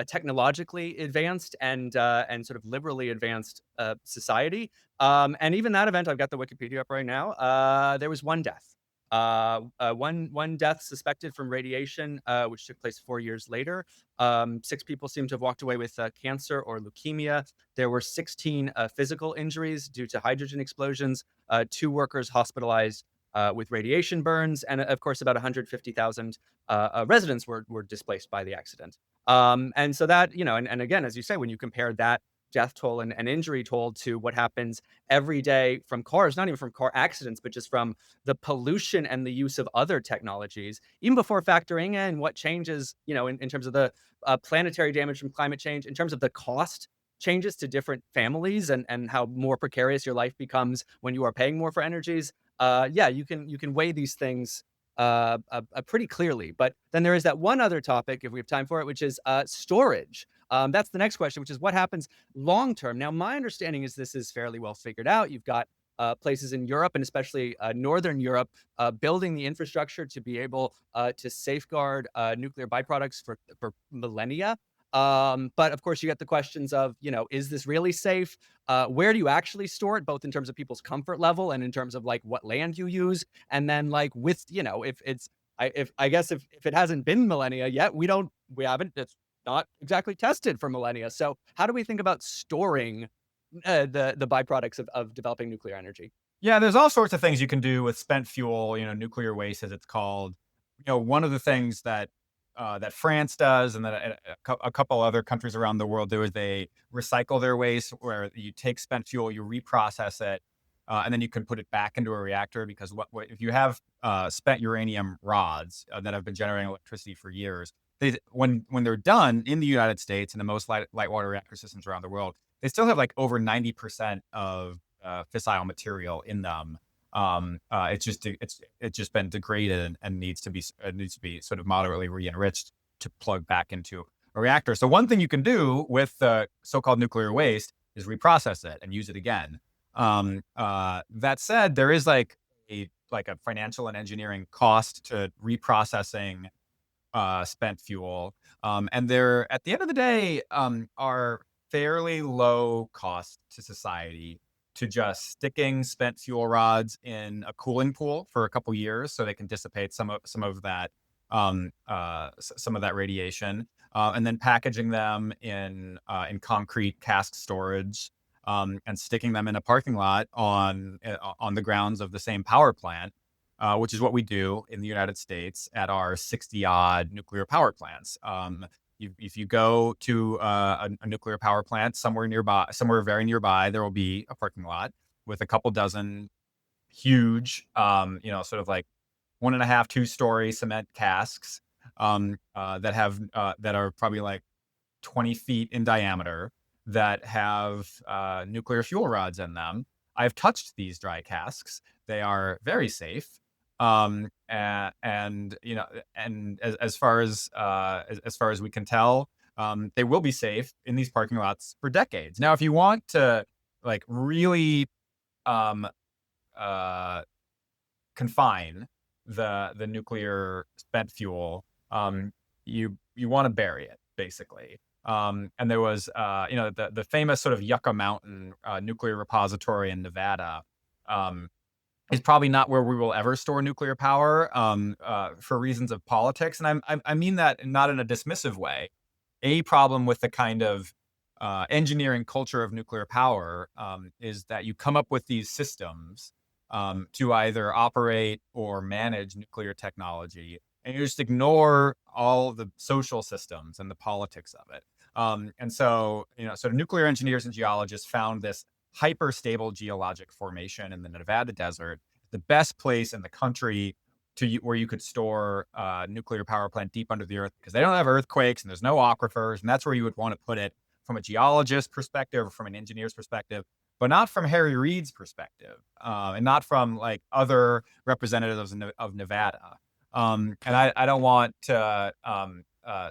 Speaker 4: technologically advanced and sort of liberally advanced society. And even that event, I've got the Wikipedia up right now. There was one death. One death suspected from radiation, which took place 4 years later. 6 people seem to have walked away with cancer or leukemia. There were 16 physical injuries due to hydrogen explosions. 2 workers hospitalized with radiation burns, and of course, about 150,000 residents were displaced by the accident. And so that, and again, as you say, when you compare that death toll and injury toll to what happens every day from cars, not even from car accidents, but just from the pollution and the use of other technologies, even before factoring in what changes, in terms of the planetary damage from climate change, in terms of the cost changes to different families and how more precarious your life becomes when you are paying more for energies. You can weigh these things pretty clearly. But then there is that one other topic, if we have time for it, which is storage. That's the next question, which is what happens long term. Now, my understanding is this is fairly well figured out. You've got places in Europe, and especially Northern Europe, building the infrastructure to be able to safeguard nuclear byproducts for millennia. But of course, you get the questions of, is this really safe? Where do you actually store it, both in terms of people's comfort level and in terms of like what land you use? And then like with, if it hasn't been millennia yet, it's not exactly tested for millennia. So how do we think about storing the byproducts of developing nuclear energy?
Speaker 5: Yeah, there's all sorts of things you can do with spent fuel, nuclear waste, as it's called. One of the things that France does, and that a couple other countries around the world do, is they recycle their waste, where you take spent fuel, you reprocess it, and then you can put it back into a reactor. Because what if you have spent uranium rods that have been generating electricity for years, when they're done in the United States and the most light water reactor systems around the world, they still have like over 90% of fissile material in them. It's just been degraded and needs to be sort of moderately re-enriched to plug back into a reactor. So one thing you can do with the so-called nuclear waste reprocess it and use it again. That said, there is like a financial and engineering cost to reprocessing spent fuel, and they're at the end of the day are fairly low cost to society to just sticking spent fuel rods in a cooling pool for a couple years so they can dissipate some of that some of that radiation, and then packaging them in concrete cask storage, and sticking them in a parking lot on the grounds of the same power plant, which is what we do in the United States at our 60-odd nuclear power plants. If you go to a nuclear power plant somewhere very nearby, there will be a parking lot with a couple dozen huge, sort of like 1.5, 2-story cement casks that are probably like 20 feet in diameter that have nuclear fuel rods in them. I've touched these dry casks. They are very safe. And as far as we can tell, they will be safe in these parking lots for decades. Now, if you want to like really confine the nuclear spent fuel, you want to bury it basically. And there was the famous sort of Yucca Mountain nuclear repository in Nevada. Is probably not where we will ever store nuclear power, for reasons of politics. And I mean that not in a dismissive way. A problem with the kind of engineering culture of nuclear power is that you come up with these systems to either operate or manage nuclear technology, and you just ignore all the social systems and the politics of it. And so, sort of nuclear engineers and geologists found this hyper-stable geologic formation in the Nevada desert, the best place in the country where you could store a nuclear power plant deep under the earth, because they don't have earthquakes and there's no aquifers, and that's where you would want to put it from a geologist's perspective or from an engineer's perspective, but not from Harry Reid's perspective, and not from like other representatives of Nevada. And I don't want to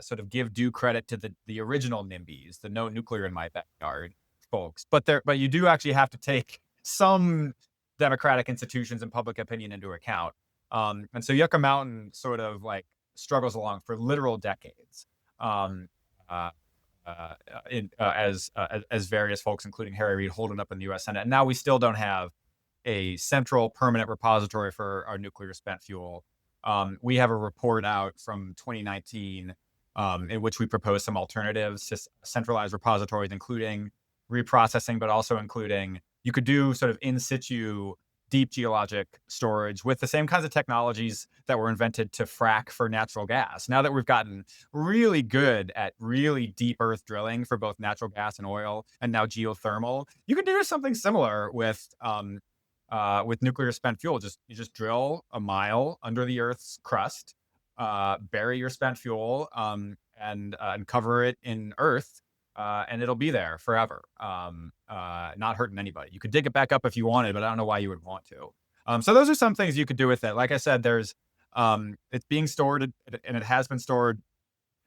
Speaker 5: sort of give due credit to the original NIMBYs, the no nuclear in my backyard folks, but you do actually have to take some democratic institutions and public opinion into account. And so Yucca Mountain sort of like struggles along for literal decades, as various folks, including Harry Reid, hold it up in the U.S. Senate. And now we still don't have a central permanent repository for our nuclear spent fuel. We have a report out from 2019 in which we propose some alternatives to centralized repositories, including reprocessing, but also including you could do sort of in situ deep geologic storage with the same kinds of technologies that were invented to frack for natural gas. Now that we've gotten really good at really deep earth drilling for both natural gas and oil, and now geothermal, you could do something similar with nuclear spent fuel. You just drill a mile under the Earth's crust, bury your spent fuel, and cover it in earth. And it'll be there forever, not hurting anybody. You could dig it back up if you wanted, but I don't know why you would want to. So those are some things you could do with it. Like I said, it's being stored, and it has been stored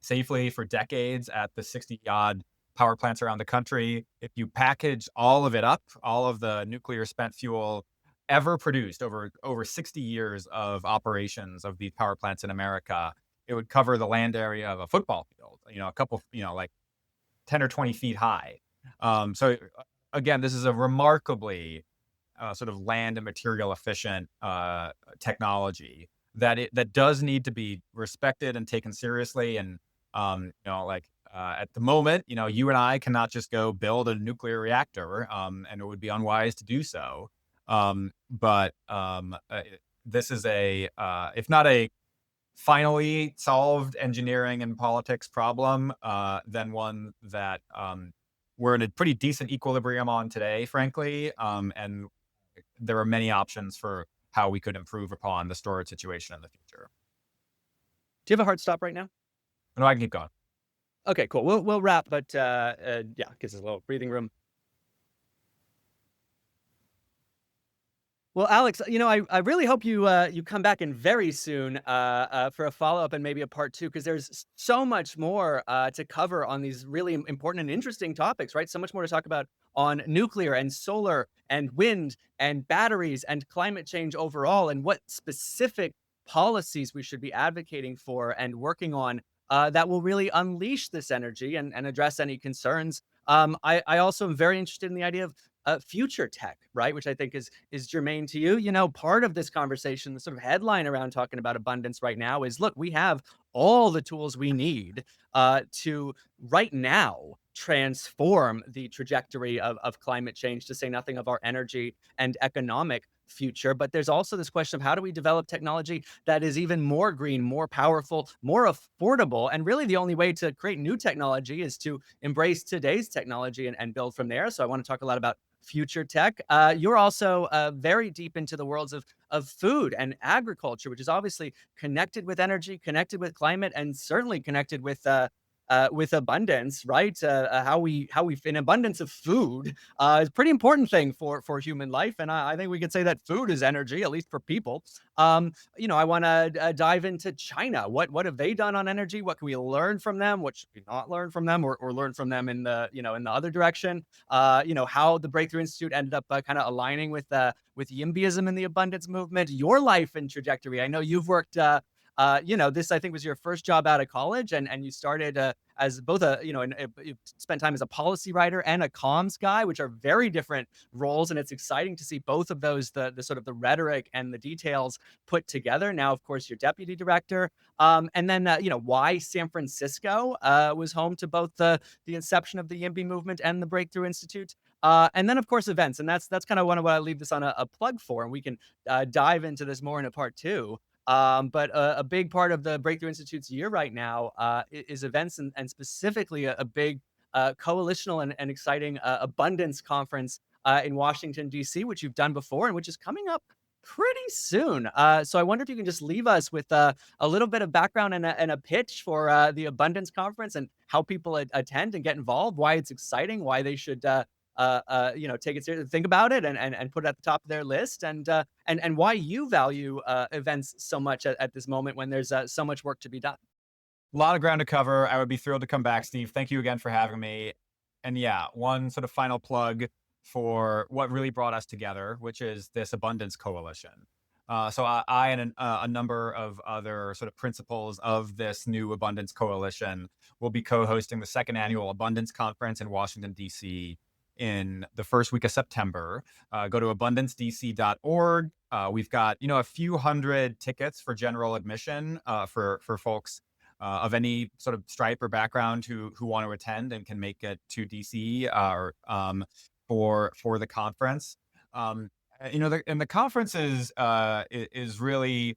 Speaker 5: safely for decades at the 60-odd power plants around the country. If you package all of it up, all of the nuclear spent fuel ever produced over 60 years of operations of these power plants in America, it would cover the land area of a football field, a couple, like 10 or 20 feet high. So again, this is a remarkably sort of land and material efficient technology that does need to be respected and taken seriously. And at the moment, you and I cannot just go build a nuclear reactor, and it would be unwise to do so. But this is if not a finally solved engineering and politics problem, then one that we're in a pretty decent equilibrium on today, frankly. And there are many options for how we could improve upon the storage situation in the future.
Speaker 4: Do you have a hard stop right now?
Speaker 5: No, I can keep going.
Speaker 4: Okay, cool. We'll wrap, but gives us a little breathing room. Well, Alex, I really hope you come back in very soon for a follow up and maybe a part two, because there's so much more to cover on these really important and interesting topics, right? So much more to talk about on nuclear and solar and wind and batteries and climate change overall, and what specific policies we should be advocating for and working on that will really unleash this energy and address any concerns. I also am very interested in the idea of future tech, right? Which I think is germane to you. Part of this conversation, the sort of headline around talking about abundance right now is, look, we have all the tools we need to right now transform the trajectory of climate change, to say nothing of our energy and economic future. But there's also this question of how do we develop technology that is even more green, more powerful, more affordable. And really the only way to create new technology is to embrace today's technology and build from there. So I want to talk a lot about future tech. You're also very deep into the worlds of food and agriculture, which is obviously connected with energy, connected with climate, and certainly connected with abundance, right? How we an abundance of food is a pretty important thing for human life, and I think we could say that food is energy, at least for people. I want to dive into China. What have they done on energy? What can we learn from them? What should we not learn from them, or learn from them in the other direction? How the Breakthrough Institute ended up kind of aligning with YIMBYism and the abundance movement. Your life and trajectory. I know you've worked. This I think was your first job out of college, and you started as both you spent time as a policy writer and a comms guy, which are very different roles, and it's exciting to see both of those, the sort of the rhetoric and the details put together. Now, of course, you're deputy director, and then why San Francisco was home to both the inception of the YIMBY movement and the Breakthrough Institute. And then, of course, events, and that's kind of what I leave this on a plug for, and we can dive into this more in a part two. But a big part of the Breakthrough Institute's year right now is events, and specifically a big coalitional and exciting abundance conference in Washington, D.C., which you've done before and which is coming up pretty soon. So I wonder if you can just leave us with a little bit of background and a pitch for the Abundance Conference and how people attend and get involved, why it's exciting, why they should take it seriously, think about it, and put it at the top of their list, and why you value events so much at this moment when there's so much work to be done.
Speaker 5: A lot of ground to cover. I would be thrilled to come back, Steve. Thank you again for having me. And yeah, one sort of final plug for what really brought us together, which is this Abundance Coalition. So I and a number of other sort of principals of this new Abundance Coalition will be co-hosting the second annual Abundance Conference in Washington, D.C. in the first week of September. Go to abundancedc.org. We've got, a few hundred tickets for general admission for folks of any sort of stripe or background who want to attend and can make it to DC for the conference. And the conference is really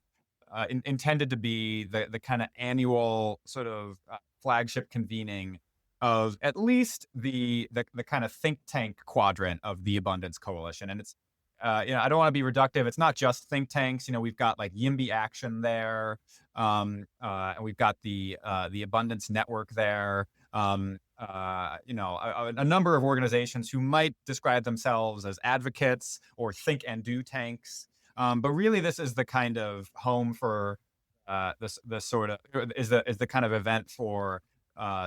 Speaker 5: intended to be the kind of annual sort of flagship convening of at least the kind of think tank quadrant of the Abundance Coalition. And it's, I don't want to be reductive. It's not just think tanks. We've got like YIMBY Action there. And we've got the Abundance Network there. A number of organizations who might describe themselves as advocates or think and do tanks. But really, this is the kind of home for the sort of is the kind of event for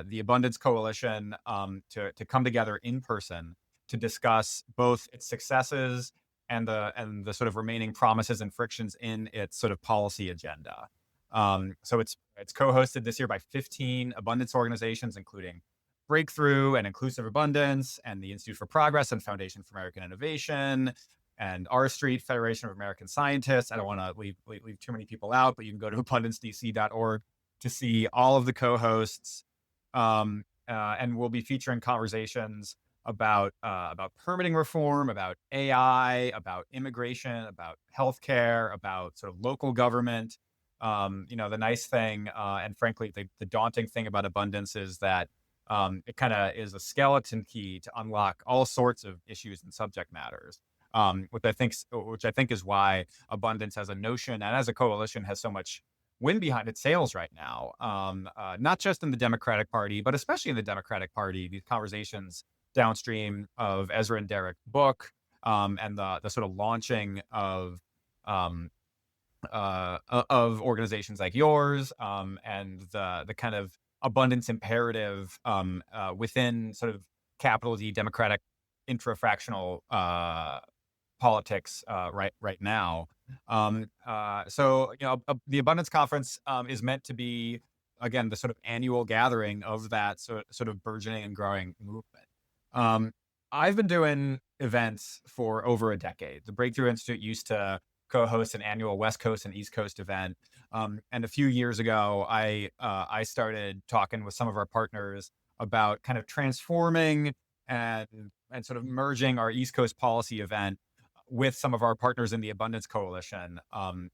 Speaker 5: the Abundance Coalition to come together in person to discuss both its successes and the sort of remaining promises and frictions in its sort of policy agenda. So it's co-hosted this year by 15 abundance organizations, including Breakthrough and Inclusive Abundance and the Institute for Progress and Foundation for American Innovation and R Street, Federation of American Scientists. I don't want to leave too many people out, but you can go to abundancedc.org to see all of the co-hosts. And we'll be featuring conversations about permitting reform, about AI, about immigration, about healthcare, about sort of local government. The nice thing, and frankly, the daunting thing about abundance is that it kind of is a skeleton key to unlock all sorts of issues and subject matters. Which I think is why abundance as a notion and as a coalition has so much wind behind its sails right now. Not just in the Democratic Party, but especially in the Democratic Party. These conversations downstream of Ezra and Derek's book, and the sort of launching of organizations like yours, and the kind of abundance imperative within sort of capital D democratic intrafractional politics right now. So the Abundance Conference is meant to be, again, the sort of annual gathering of that sort of burgeoning and growing movement. I've been doing events for over a decade. The Breakthrough Institute used to co-host an annual West Coast and East Coast event. And a few years ago, I started talking with some of our partners about kind of transforming and sort of merging our East Coast policy event with some of our partners in the Abundance Coalition, and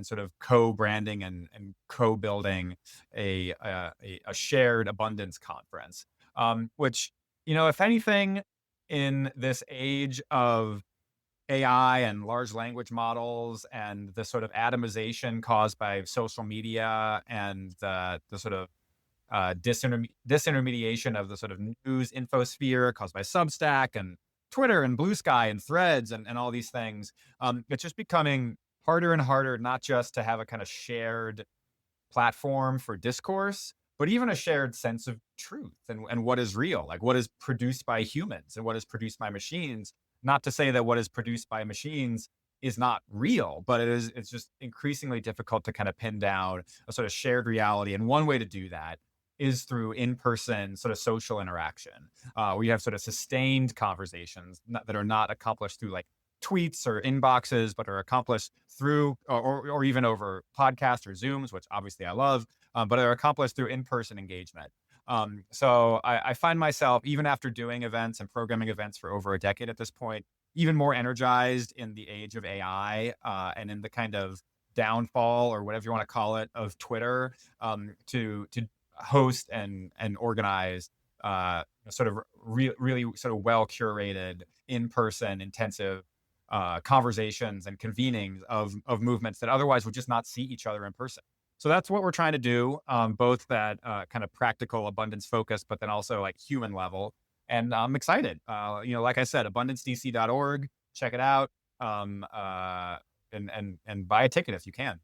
Speaker 5: sort of co-branding and co-building a shared abundance conference, which, if anything, in this age of AI and large language models and the sort of atomization caused by social media and the sort of disintermediation of the sort of news infosphere caused by Substack and Twitter and Blue Sky and Threads and all these things, it's just becoming harder and harder not just to have a kind of shared platform for discourse, but even a shared sense of truth and what is real, like what is produced by humans and what is produced by machines. Not to say that what is produced by machines is not real, but it's just increasingly difficult to kind of pin down a sort of shared reality. And one way to do that is through in-person sort of social interaction, where you have sort of sustained conversations that are not accomplished through like tweets or inboxes, but are accomplished through or even over podcasts or Zooms, which obviously I love, but are accomplished through in-person engagement. So I find myself, even after doing events and programming events for over a decade at this point, even more energized in the age of AI, and in the kind of downfall, or whatever you want to call it, of Twitter, to host and organize sort of really sort of well curated in-person intensive conversations and convenings of movements that otherwise would just not see each other in person. So that's what we're trying to do, both that kind of practical abundance focus, but then also like human level. And I'm excited. Like I said, abundancedc.org, check it out, and buy a ticket if you can.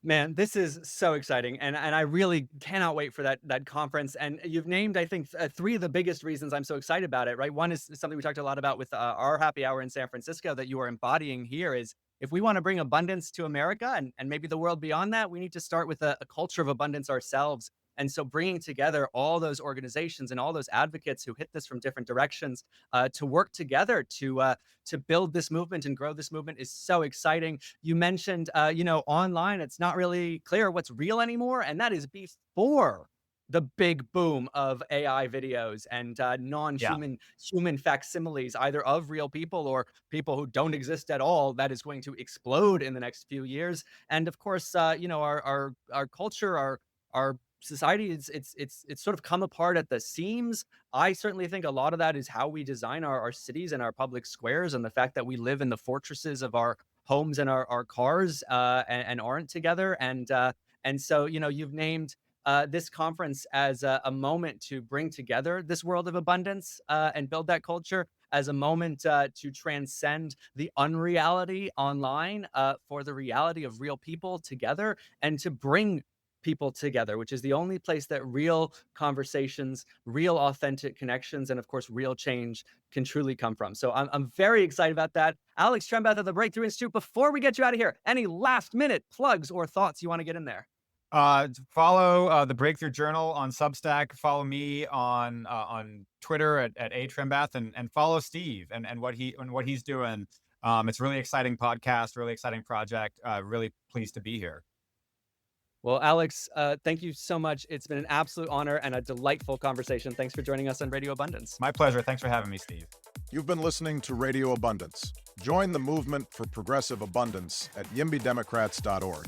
Speaker 4: Man, this is so exciting, and I really cannot wait for that conference. And you've named, I think, three of the biggest reasons I'm so excited about it. Right, one is something we talked a lot about with our happy hour in San Francisco that you are embodying here. Is if we want to bring abundance to America and maybe the world beyond that, we need to start with a culture of abundance ourselves. And so bringing together all those organizations and all those advocates who hit this from different directions to work together to build this movement and grow this movement is so exciting. You mentioned, online, it's not really clear what's real anymore. And that is before the big boom of AI videos and human facsimiles, either of real people or people who don't exist at all. That is going to explode in the next few years. And of course, our culture, our society, it's sort of come apart at the seams. I certainly think a lot of that is how we design our cities and our public squares, and the fact that we live in the fortresses of our homes and our cars, and aren't together. And so, you've named this conference as a moment to bring together this world of abundance, and build that culture, as a moment to transcend the unreality online, for the reality of real people together, and to bring people together, which is the only place that real conversations, real authentic connections, and of course, real change can truly come from. So I'm very excited about that. Alex Trembath of the Breakthrough Institute, before we get you out of here, any last minute plugs or thoughts you want to get in there?
Speaker 5: Follow the Breakthrough Journal on Substack. Follow me on Twitter at @Trembath, and follow Steve and what he's doing. It's a really exciting podcast, really exciting project. Really pleased to be here.
Speaker 4: Well, Alex, thank you so much. It's been an absolute honor and a delightful conversation. Thanks for joining us on Radio Abundance.
Speaker 5: My pleasure. Thanks for having me, Steve.
Speaker 2: You've been listening to Radio Abundance. Join the movement for progressive abundance at yimbydemocrats.org.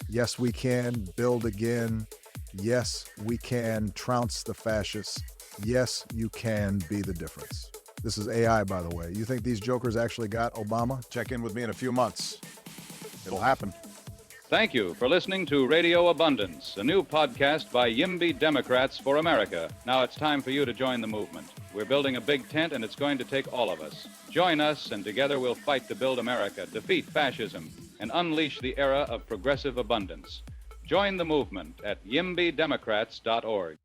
Speaker 2: Yes, we can build again. Yes, we can trounce the fascists. Yes, you can be the difference. This is AI, by the way. You think these jokers actually got Obama? Check in with me in a few months. It'll happen.
Speaker 1: Thank you for listening to Radio Abundance, a new podcast by YIMBY Democrats for America. Now it's time for you to join the movement. We're building a big tent, and it's going to take all of us. Join us, and together we'll fight to build America, defeat fascism, and unleash the era of progressive abundance. Join the movement at yimbydemocrats.org.